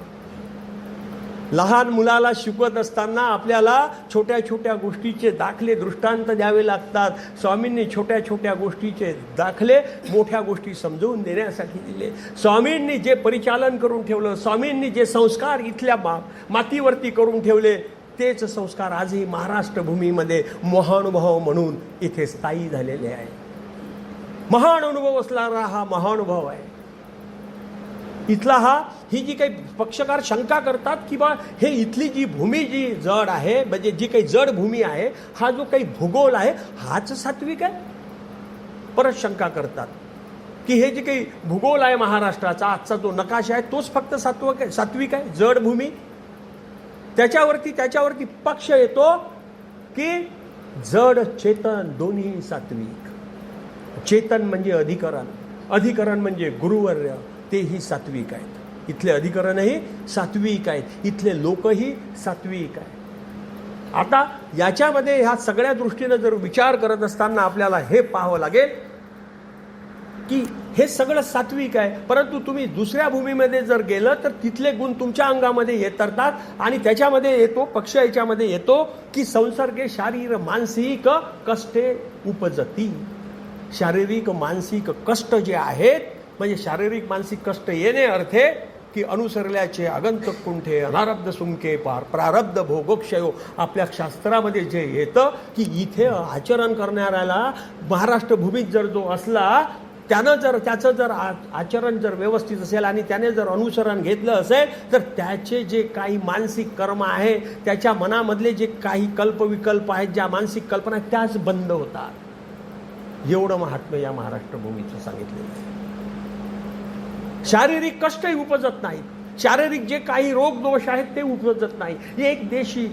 A: लहान मुलाला शिकवत असताना आपल्याला छोट्या छोट्या गोष्टीचे दाखले दृष्टांत द्यावे लागतात. स्वामींनी छोट्या छोट्या गोष्टीचे दाखले मोठ्या गोष्टी समजवून देण्यासाठी दिले. स्वामींनी जे परिचालन करून ठेवलं, स्वामींनी जे संस्कार इथल्या मातीवरती करून ठेवले, तेच संस्कार आजही महाराष्ट्र भूमीमध्ये महानुभव म्हणून इथे स्थायी झालेले आहे. महान अनुभव असणारा हा महानुभव आहे इथला. ही जी काही पक्षकार शंका करतात की बा हे इथली जी भूमी जी जड आहे, म्हणजे जी काही जड भूमी आहे, हा जो काही भूगोल आहे हाच सात्विक आहे. परत शंका करतात की हे जे काही भूगोल आहे महाराष्ट्राचा, आजचा जो नकाशा आहे तोच फक्त सात्विक आहे, जड भूमी. त्याच्यावरती पक्ष येतो की जड चेतन दोन्ही सात्विक. चेतन म्हणजे अधिकरण म्हणजे गुरुवर्य, तेही सात्विक आहेत. इथले अधिकरणही सात्विक आहेत, इथले लोकही सात्विक आहेत. आता याच्यामध्ये ह्या सगळ्या दृष्टीनं जर विचार करत असताना आपल्याला हे पाहावं लागेल की हे सगळं सात्विक आहे, परंतु तुम्ही दुसऱ्या भूमीमध्ये जर गेलं तर तिथले गुण तुमच्या अंगामध्ये येतात. आणि त्याच्यामध्ये येतो पक्ष, याच्यामध्ये येतो की संसर्गे शारीर मानसिक कष्टे उपजती. शारीरिक मानसिक कष्ट जे आहेत, म्हणजे शारीरिक मानसिक कष्ट येणे अर्थे की अनुसरल्याचे आगंतक कुंठे, अनारब्ध सुमके पार, प्रारब्ध भोगोक्षयो. आपल्या शास्त्रामध्ये जे येतं की इथे आचरण करणाऱ्याला महाराष्ट्र भूमीत जर जो असला, त्याचं जर आचरण जर व्यवस्थित असेल आणि त्याने जर अनुसरण घेतलं असेल तर त्याचे जे काही मानसिक कर्म आहे, त्याच्या मनामधले जे काही कल्पविकल्प आहेत, ज्या मानसिक कल्पना आहेत, त्याच बंद होतात. एवढं महात्म्य या महाराष्ट्र भूमीचं सांगितलेलं आहे. शारीरिक कष्टही उपजत नाहीत, शारीरिक जे काही रोग दोष आहेत ते उपजत नाही. एक देशी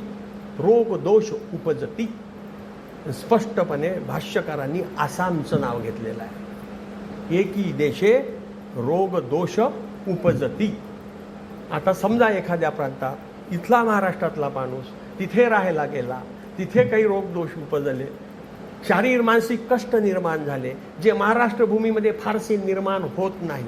A: रोग दोष उपजती. स्पष्टपणे भाष्यकारांनी आसामचं नाव घेतलेलं आहे. एकी देशे रोग दोष उपजती. आता समजा एखाद्या प्रांतात इथला महाराष्ट्रातला माणूस तिथे राहायला गेला, तिथे काही रोग दोष उपजले, शारीर मानसिक कष्ट निर्माण झाले, जे महाराष्ट्र भूमीमध्ये फारसे निर्माण होत नाही.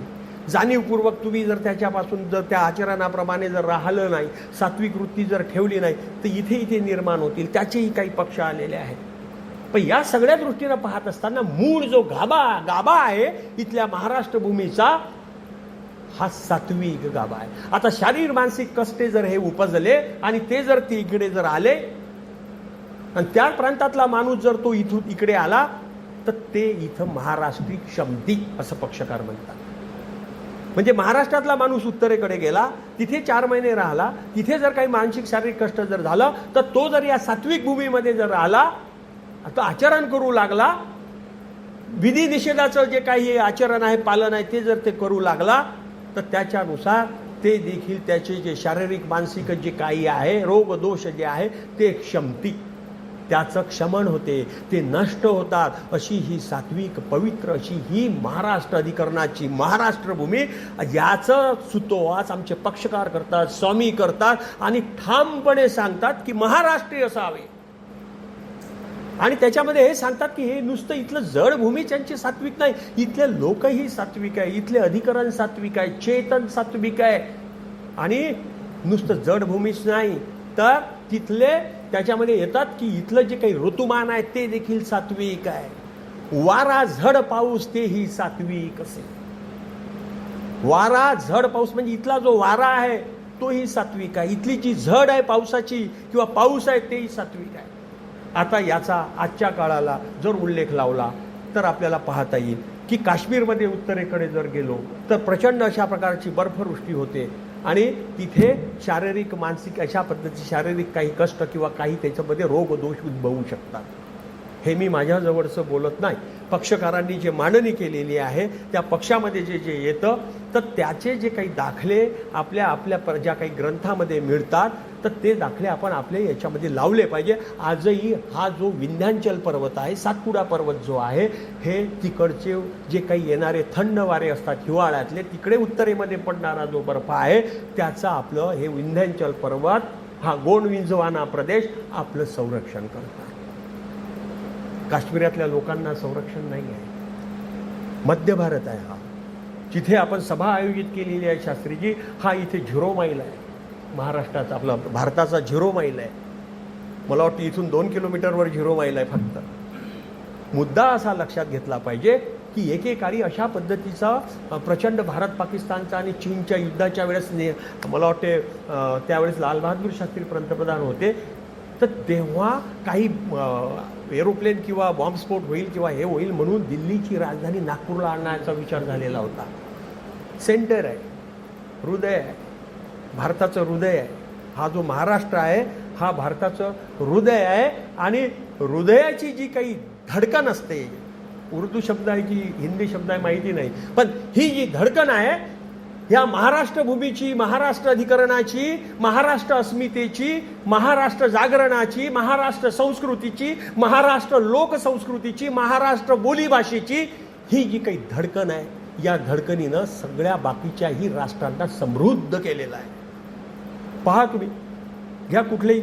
A: जाणीवपूर्वक तुम्ही जर त्याच्यापासून जर त्या आचरणाप्रमाणे जर राहिलं नाही, सात्विक वृत्ती जर ठेवली नाही, तर इथे निर्माण होतील. त्याचेही काही पक्ष आलेले आहेत. पण या सगळ्या दृष्टीनं पाहत असताना मूळ जो गाभा आहे इथल्या महाराष्ट्र भूमीचा, हा सात्विक गाभा आहे. आता शारीर मानसिक कष्टे जर हे उपजले आणि ते जर ते इकडे जर आले आणि त्या प्रांतातला माणूस जर तो इथून इकडे आला, तर ते इथं महाराष्ट्री क्षमती असं पक्षकार म्हणतात. म्हणजे महाराष्ट्रातला माणूस उत्तरेकडे गेला, तिथे 4 महिने राहिला, तिथे जर काही मानसिक शारीरिक कष्ट जर झालं, तर तो जर या सात्विक भूमीमध्ये जर आला, तो आचरण करू लागला, विधी निषेधाचं जे काही आचरण आहे, पालन आहे, ते जर ते करू लागला, तर त्याच्यानुसार ते देखील त्याचे जे शारीरिक मानसिक जे काही आहे रोग दोष जे आहे ते क्षमती. त्याचं क्षमन होते, ते नष्ट होतात. अशी ही सात्विक पवित्र अशी ही महाराष्ट्र अधिकरणाची महाराष्ट्र भूमी, याचं सुतोवाच आमचे पक्षकार करतात, स्वामी करतात आणि ठामपणे सांगतात की महाराष्ट्रीय असावे. आणि त्याच्यामध्ये हे सांगतात की हे नुसतं इथलं जड भूमी त्यांची सात्विक नाही, इथले लोकही सात्विक आहे, इथले अधिकरण सात्विक आहे, चेतन सात्विक आहे. आणि नुसतं जड भूमीच नाही तर तिथले त्याच्यामध्ये येतात की इथलं जे काही ऋतुमान आहे ते देखील सात्विक आहे. वारा झड पाऊस तेही सात्विक असे. वारा झड पाऊस म्हणजे इथला जो वारा आहे तोही सात्विक आहे, इथली जी झड आहे पावसाची किंवा पाऊस आहे तेही सात्विक आहे. आता याचा आजच्या काळाला जर उल्लेख लावला तर आपल्याला पाहता येईल की काश्मीरमध्ये उत्तरेकडे जर गेलो तर प्रचंड अशा प्रकारची बर्फवृष्टी होते आणि तिथे शारीरिक मानसिक अशा पद्धतीचे शारीरिक काही कष्ट किंवा काही त्याच्यामध्ये रोग दोष उद्भवू शकतात. हे मी माझ्याजवळचं बोलत नाही, पक्षकारांनी जे मांडणी केलेली आहे त्या पक्षामध्ये जे जे येतं तर त्याचे जे काही दाखले आपल्या ज्या काही ग्रंथामध्ये मिळतात तर ते दाखले आपण आपल्या याच्यामध्ये लावले पाहिजे. आजही हा जो विंध्याचल पर्वत आहे, सातपुडा पर्वत जो आहे, हे तिकडचे जे काही येणारे थंड वारे असतात हिवाळ्यातले, तिकडे उत्तरेमध्ये पडणारा जो बर्फ आहे त्याचा आपलं हे विंध्याचल पर्वत हा गोंडविंजवाना प्रदेश आपलं संरक्षण करतात. काश्मीरातल्या लोकांना संरक्षण नाही आहे. मध्य भारत आहे हा, जिथे आपण सभा आयोजित केलेली आहे शास्त्रीजी, हा इथे 0 मैल आहे. महाराष्ट्राचा आपला भारताचा 0 मैल आहे. मला वाटतं इथून 2 किलोमीटरवर 0 मैल आहे फक्त. मुद्दा असा लक्षात घेतला पाहिजे की एकेकाळी अशा पद्धतीचा प्रचंड भारत पाकिस्तानचा आणि चीनच्या युद्धाच्या वेळेस मला वाटते त्यावेळेस लालबहादूर शास्त्री पंतप्रधान होते, तर तेव्हा काही एरोप्लेन किंवा बॉम्बस्फोट होईल किंवा हे होईल म्हणून दिल्लीची राजधानी नागपूरला आणण्याचा विचार झालेला होता. सेंटर आहे, हृदय आहे, भारताचं हृदय आहे. हा जो महाराष्ट्र आहे हा भारताचं हृदय आहे. आणि हृदयाची जी काही धडकन असते, उर्दू शब्द आहे की हिंदी शब्द आहे माहिती नाही, पण ही जी धडकन आहे या महाराष्ट्र भूमीची, महाराष्ट्र अधिकरणाची, महाराष्ट्र अस्मितेची, महाराष्ट्र जागरणाची, महाराष्ट्र संस्कृतीची, महाराष्ट्र लोकसंस्कृतीची, महाराष्ट्र बोलीभाषेची ही जी काही धडकन आहे या धडकनीनं सगळ्या बाकीच्याही राष्ट्रांना समृद्ध केलेलं आहे. पहा तुम्ही, घ्या कुठलेही,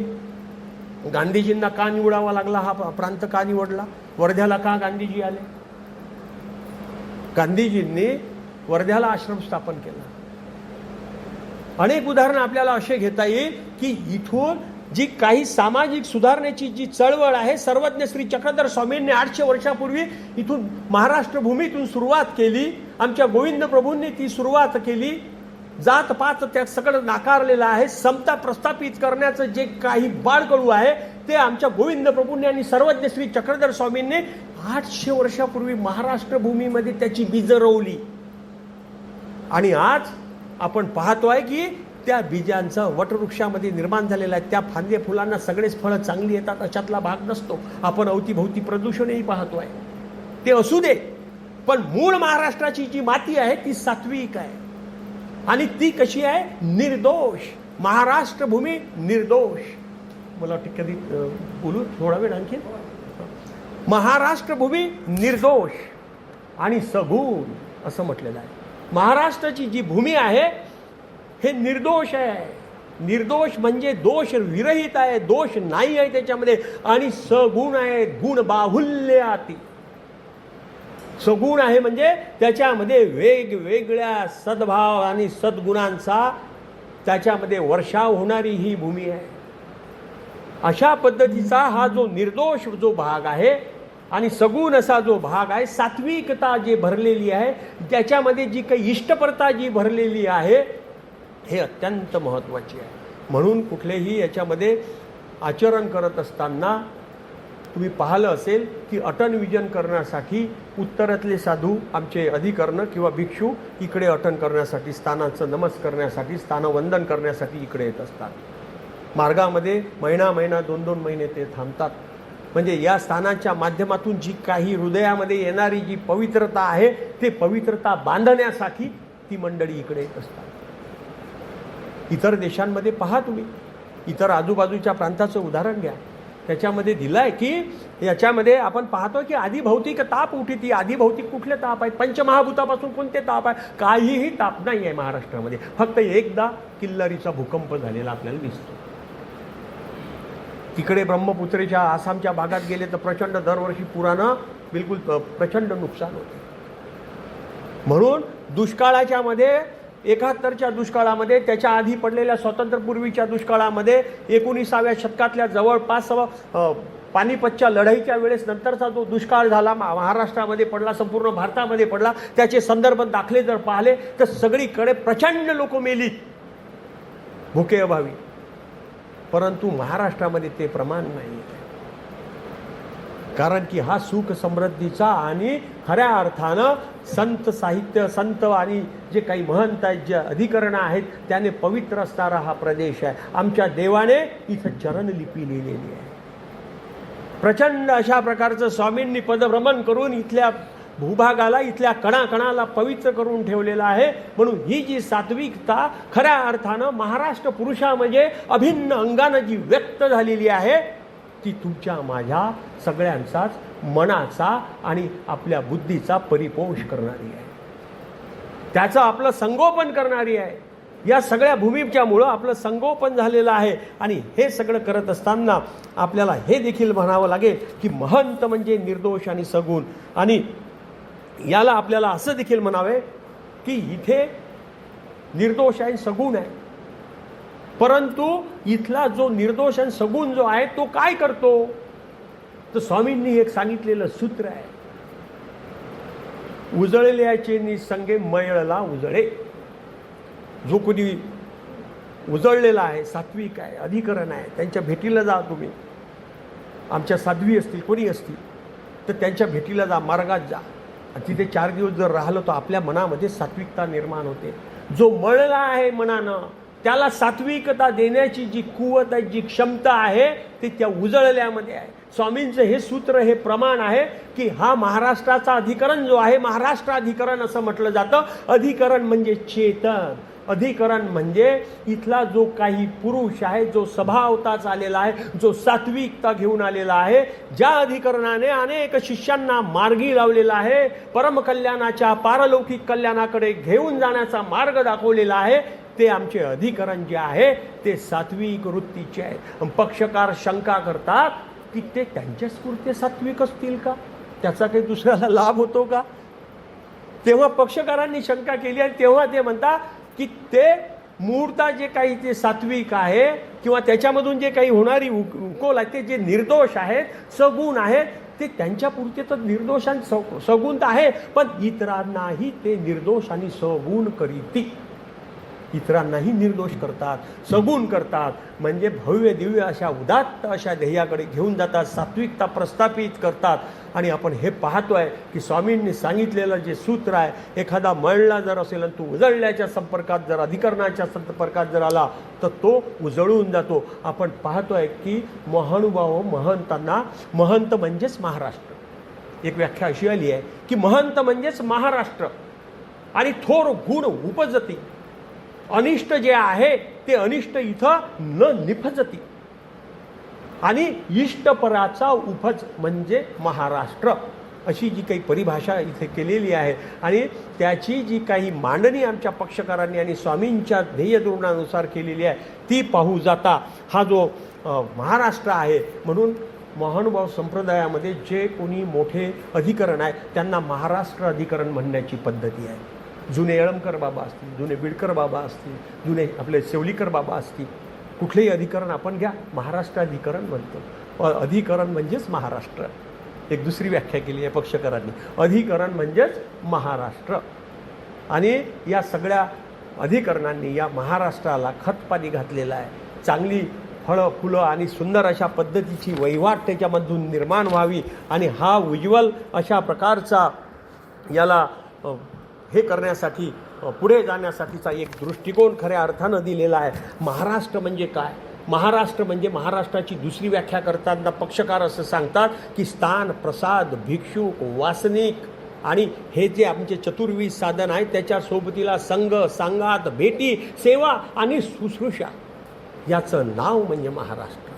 A: गांधीजींना का निवडावा लागला, हा प्रांत का निवडला, वर्ध्याला का गांधीजी आले? गांधीजींनी वर्ध्याला आश्रम स्थापन केला. अनेक उदाहरणं आपल्याला असे घेता येईल की इथून जी काही सामाजिक सुधारणेची जी चळवळ आहे, सर्वज्ञ श्री चक्रधर स्वामींनी 800 वर्षापूर्वी इथून महाराष्ट्र भूमीतून सुरुवात केली. आमच्या गोविंद प्रभूंनी ती सुरुवात केली. जात पात त्या सगळं नाकारलेलं आहे. समता प्रस्थापित करण्याचं जे काही बाळकडू आहे ते आमच्या गोविंद प्रभूंनी आणि सर्वज्ञ श्री चक्रधर स्वामींनी 800 वर्षापूर्वी महाराष्ट्र भूमीमध्ये त्याची बीजं रोवली. आणि आज आपण पाहतोय की त्या बीजांचा वटवृक्षामध्ये निर्माण झालेला आहे. त्या फांदे फुलांना सगळेच फळं चांगली येतात अशातला भाग नसतो. आपण अवतीभोवती प्रदूषणही पाहतोय. ते असू दे, पण मूळ महाराष्ट्राची जी माती आहे ती सात्विक आहे. आणि ती कशी आहे? निर्दोष. महाराष्ट्र भूमी निर्दोष. मला वाटतं कधी बोलू थोडा वेळ आणखी. महाराष्ट्र भूमी निर्दोष आणि सगुण असं म्हटलेलं आहे. महाराष्ट्राची जी भूमी आहे हे निर्दोष आहे. निर्दोष म्हणजे दोष विरहित आहे, दोष नाही आहे त्याच्यामध्ये. आणि सगुण आहे, गुण बाहुल्याती. सगुण आहे म्हणजे त्याच्यामध्ये वेगवेगळ्या सद्भाव आणि सद्गुणांचा त्याच्यामध्ये वर्षाव होणारी ही भूमी आहे. अशा पद्धतीचा हा जो निर्दोष जो भाग आहे आणि सगुण असा जो भाग आहे, सात्विकता जी भरलेली आहे, त्याच्यामध्ये जी काही इष्टपरता जी भरलेली आहे, हे अत्यंत महत्त्वाची आहे. म्हणून कुठलेही याच्यामध्ये आचरण करत असताना तुम्ही पाहिलं असेल की अटन विजन करण्यासाठी उत्तरातले साधू आमचे अधिकरण किंवा भिक्षू इकडे अटन करण्यासाठी, स्थानाचं नमस करण्यासाठी, स्थानवंदन करण्यासाठी इकडे येत असतात. मार्गामध्ये महिना 2-2 महिने ते थांबतात. म्हणजे या स्थानाच्या माध्यमातून जी काही हृदयामध्ये येणारी जी पवित्रता आहे ते पवित्रता बांधण्यासाठी ती मंडळी इकडे येत असतात. इतर देशांमध्ये पहा तुम्ही, इतर आजूबाजूच्या प्रांताचं उदाहरण घ्या. त्याच्यामध्ये दिलाय की याच्यामध्ये आपण पाहतो की आदिभौतिक ताप उठिती. आदिभौतिक कुठले ताप आहेत? पंचमहाभूतापासून कोणते ताप आहे? काहीही ताप नाही आहे महाराष्ट्रामध्ये. फक्त एकदा किल्लारीचा भूकंप झालेला आपल्याला दिसतो. तिकडे ब्रह्मपुत्रेच्या आसामच्या भागात गेले तर प्रचंड दरवर्षी पुरानं बिलकुल प्रचंड नुकसान होते. म्हणून दुष्काळाच्या मध्ये 71च्या दुष्काळामध्ये, त्याच्या आधी पडलेल्या स्वातंत्र्यपूर्वीच्या दुष्काळामध्ये, 19व्या शतकातल्या जवळपास पानिपतच्या लढाईच्या वेळेस नंतरचा जो दुष्काळ झाला महाराष्ट्रामध्ये पडला, संपूर्ण भारतामध्ये पडला, त्याचे संदर्भ दाखले जर पाहिले तर सगळीकडे प्रचंड लोक मेली भुकेअभावी. परंतु महाराष्ट्रामध्ये ते प्रमाण नाही. कारण की हा सुख समृद्धीचा आणि खऱ्या अर्थानं संत साहित्य, संत आणि जे काही महंत आहेत, जे अधिकरणं आहेत, त्याने पवित्र असणारा हा प्रदेश आहे. आमच्या देवाने इथं चरणलिपी लिहिलेली आहे. प्रचंड अशा प्रकारचं स्वामींनी पदभ्रमण करून इथल्या भूभागाला, इथल्या कणाकणाला पवित्र करून ठेवलेलं आहे. म्हणून ही जी सात्विकता खऱ्या अर्थानं महाराष्ट्र पुरुषामध्ये अभिन्न अंगानं जी व्यक्त झालेली आहे, ती तुमच्या माझ्या सगळ्यांचाच मनाचा आणि आपल्या बुद्धीचा परिपोष करणारी आहे. त्याचं आपलं संगोपन करणारी आहे. या सगळ्या भूमीच्यामुळं आपलं संगोपन झालेलं आहे. आणि हे सगळं करत असताना आपल्याला हे देखील म्हणावं लागेल की महंत म्हणजे निर्दोष आणि सगुण. आणि याला आपल्याला असं देखील म्हणावे की इथे निर्दोष आहे, सगुण आहे. परंतु इथला जो निर्दोष आणि सगुण जो आहे तो काय करतो? तर स्वामींनी एक सांगितलेलं सूत्र आहे, उजळल्याचे निसंगे मयळला उजळे. जो कोणी उजळलेला आहे, सात्विक आहे, अधिकरण आहे, त्यांच्या भेटीला जा. तुम्ही आमच्या साध्वी असतील, कोणी असतील तर त्यांच्या भेटीला जा, मार्गात जा. तिथे 4 दिवस जर राहिलं तर आपल्या मनामध्ये सात्विकता निर्माण होते. जो मळला आहे मनानं, त्याला सात्विकता देण्याची जी कुवत आहे, जी क्षमता आहे, ती त्या उजळल्यामध्ये आहे. स्वामींचं हे सूत्र, हे प्रमाण आहे की हा महाराष्ट्राचा अधिकरण जो आहे, महाराष्ट्र अधिकरण असं म्हटलं जातं. अधिकरण म्हणजे चेतन, अधिकरण म्हणजे इथला जो काही पुरुष आहे, जो स्वभावताच आलेला आहे, जो सात्विकता घेऊन आलेला आहे, ज्या अधिकरणाने अनेक शिष्यांना मार्गी लावलेला आहे, परमकल्याणाच्या पारलौकिक कल्याणाकडे घेऊन जाण्याचा मार्ग दाखवलेला आहे, ते आमचे अधिकरण जे आहे ते सात्विक वृत्तीचे आहे. पक्षकार शंका करतात की ते त्यांच्याच पुरते सात्विक असतील का? त्याचा काही दुसऱ्याला लाभ होतो का? तेव्हा पक्षकारांनी शंका केली आणि तेव्हा ते म्हणतात की ते मूर्ता जे काही ते सात्विक आहे किंवा त्याच्यामधून जे काही होणारी उकोल आहे, ते जे निर्दोष आहेत, सगुण आहेत, ते त्यांच्या पुरते तर निर्दोष आणि सगुण आहे, पण इतरांनाही ते निर्दोष आणि सगुण करीती. इतरांनाही निर्दोष करतात, सगुण करतात. म्हणजे भव्य दिव्य अशा उदात्त अशा ध्येयाकडे घेऊन जातात, सात्विकता प्रस्थापित करतात. आणि आपण हे पाहतोय की स्वामींनी सांगितलेलं जे सूत्र आहे, एखादा मळला जर असेल आणि तो उजळल्याच्या संपर्कात जर, अधिकरणाच्या संपर्कात जर आला तर तो उजळून जातो. आपण पाहतोय की महानुभाव महंतांना, महंत म्हणजेच महाराष्ट्र. एक व्याख्या अशी आली आहे की महंत म्हणजेच महाराष्ट्र आणि थोर गुण उपजती. अनिष्ट जे आहे ते अनिष्ट इथं न निफजती आणि इष्टपराचा उपज म्हणजे महाराष्ट्र, अशी जी काही परिभाषा इथे केलेली आहे. आणि त्याची जी काही मांडणी आमच्या पक्षकारांनी आणि स्वामींच्या ध्येय धोरणानुसार केलेली आहे, ती पाहू जाता हा जो महाराष्ट्र आहे. म्हणून महानुभाव संप्रदायामध्ये जे कोणी मोठे अधिकरण आहे त्यांना महाराष्ट्र अधिकरण म्हणण्याची पद्धती आहे. जुने येळमकर बाबा असतील, जुने बिडकर बाबा असतील, जुने आपले सेवलीकर बाबा असतील, कुठलेही अधिकरण आपण घ्या, महाराष्ट्र अधिकरण म्हणतो. अधिकरण म्हणजेच महाराष्ट्र. एक दुसरी व्याख्या केली आहे पक्षकारांनी, अधिकरण म्हणजेच महाराष्ट्र. आणि या सगळ्या अधिकरणांनी या महाराष्ट्राला खतपाणी घातलेलं आहे. चांगली फळं फुलं आणि सुंदर अशा पद्धतीची वहिवाट त्याच्यामधून निर्माण व्हावी आणि हा उज्ज्वल अशा प्रकारचा याला हे करण्यासाठी, पुढे जाण्यासाठीचा एक दृष्टिकोन खऱ्या अर्थानं दिलेला आहे. महाराष्ट्र म्हणजे काय? महाराष्ट्र म्हणजे, महाराष्ट्राची दुसरी व्याख्या करताना पक्षकार असं सांगतात की स्थान, प्रसाद, भिक्षुक, वासनिक आणि हे जे आमचे चतुर्विध साधन आहे त्याच्या सोबतीला संघ, सांगात, भेटी, सेवा आणि शुश्रूषा, याचं नाव म्हणजे महाराष्ट्र.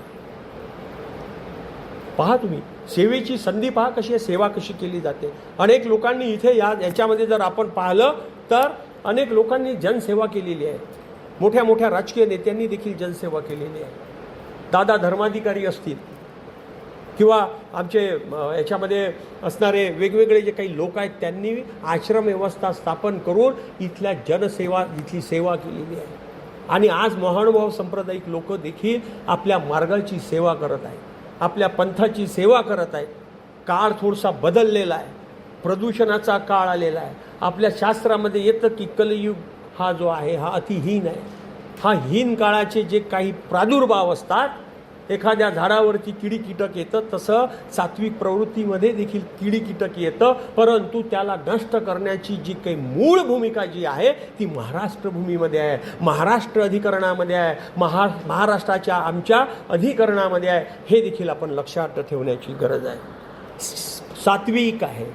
A: पहा तुम्ही सेवेची संधी पहा कशी आहे, सेवा कशी केली जाते. अनेक लोकांनी इथे याच्यामध्ये जर आपण पाहिलं तर अनेक लोकांनी जनसेवा केलेली आहे. मोठ्या मोठ्या राजकीय नेत्यांनी देखील जनसेवा केलेली आहे. दादा धर्माधिकारी असतील किंवा आमचे याच्यामध्ये असणारे वेगवेगळे जे काही लोक आहेत त्यांनी आश्रम व्यवस्था स्थापन करून इथल्या जनसेवा इथली सेवा केलेली आहे. आणि आज महानुभाव सांप्रदायिक लोक देखील आपल्या मार्गाची सेवा करत आहेत, आपल्या पंथाची सेवा करत आहेत. काळ थोडासा बदललेला आहे, प्रदूषणाचा काळ आलेला आहे. आपल्या शास्त्रामध्ये येतं की कलयुग हा जो आहे हा अतिहीन आहे. हा हीन काळाचे जे काही प्रादुर्भाव असतात, एखाद्या झाडावरती किडी कीटक येतं तसं सात्विक प्रवृत्तीमध्ये देखील किडी कीटक येतं, परंतु त्याला नष्ट करण्याची जी काही मूळ भूमिका जी आहे ती महाराष्ट्र भूमीमध्ये आहे, महाराष्ट्र अधिकरणामध्ये आहे, महाराष्ट्राच्या आमच्या अधिकरणामध्ये आहे. हे देखील आपण लक्षात ठेवण्याची गरज आहे. सात्विक आहे,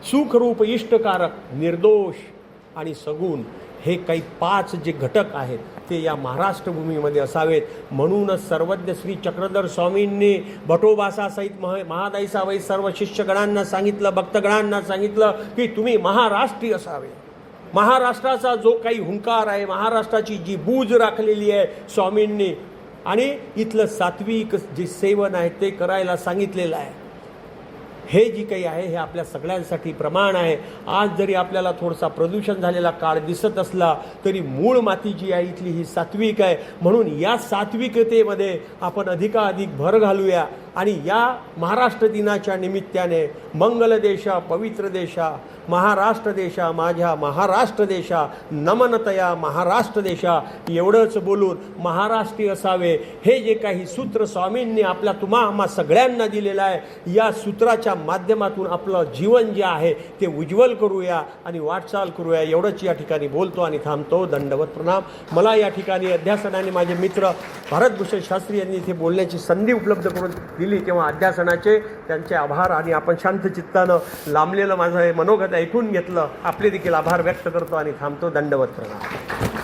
A: सुखरूप, इष्टकारक, निर्दोष आणि सगुण हे काही 5 जे घटक आहेत ते या महाराष्ट्र भूमीमध्ये असावेत. म्हणूनच सर्वज्ञ श्री चक्रधर स्वामींनी भटोबासासहित महादाईसावहित सर्व शिष्यगणांना सांगितलं, भक्तगणांना सांगितलं की तुम्ही महाराष्ट्रीय असावे. महाराष्ट्राचा जो काही हुंकार आहे, महाराष्ट्राची जी बूज राखलेली आहे स्वामींनी, आणि इथलं सात्विक जे सेवन आहे ते करायला सांगितलेलं आहे. हे जी काही आहे हे आपल्या सगळ्यांसाठी प्रमाण आहे. आज जरी आपल्याला थोडासा प्रदूषण झालेला काळ दिसत असला तरी मूळ माती जी आहे इथली ही सात्विक आहे. म्हणून या सात्विकतेमध्ये आपण अधिकाधिक भर घालूया आणि या महाराष्ट्र दिनाच्या निमित्ताने मंगल देशा, पवित्र देशा, महाराष्ट्र देशा, माझ्या महाराष्ट्र देशा, नमनतया महाराष्ट्र देशा, एवढंच बोलून महाराष्ट्रीय असावे हे जे काही सूत्र स्वामींनी आपल्या आम्हा सगळ्यांना दिलेलं आहे, या सूत्राच्या माध्यमातून आपलं जीवन जे आहे ते उज्ज्वल करूया आणि वाटचाल करूया. एवढंच या ठिकाणी बोलतो आणि थांबतो. दंडवत प्रणाम. मला या ठिकाणी अध्यासनाने माझे मित्र भारतभूषण शास्त्री यांनी इथे बोलण्याची संधी उपलब्ध करून दिली तेव्हा अध्यासनाचे त्यांचे आभार. आणि आपण शांत चित्तानं लांबलेलं माझं हे मनोगत ऐकून घेतलं, आपले देखील आभार व्यक्त करतो आणि थांबतो. दंडवत प्रणाम.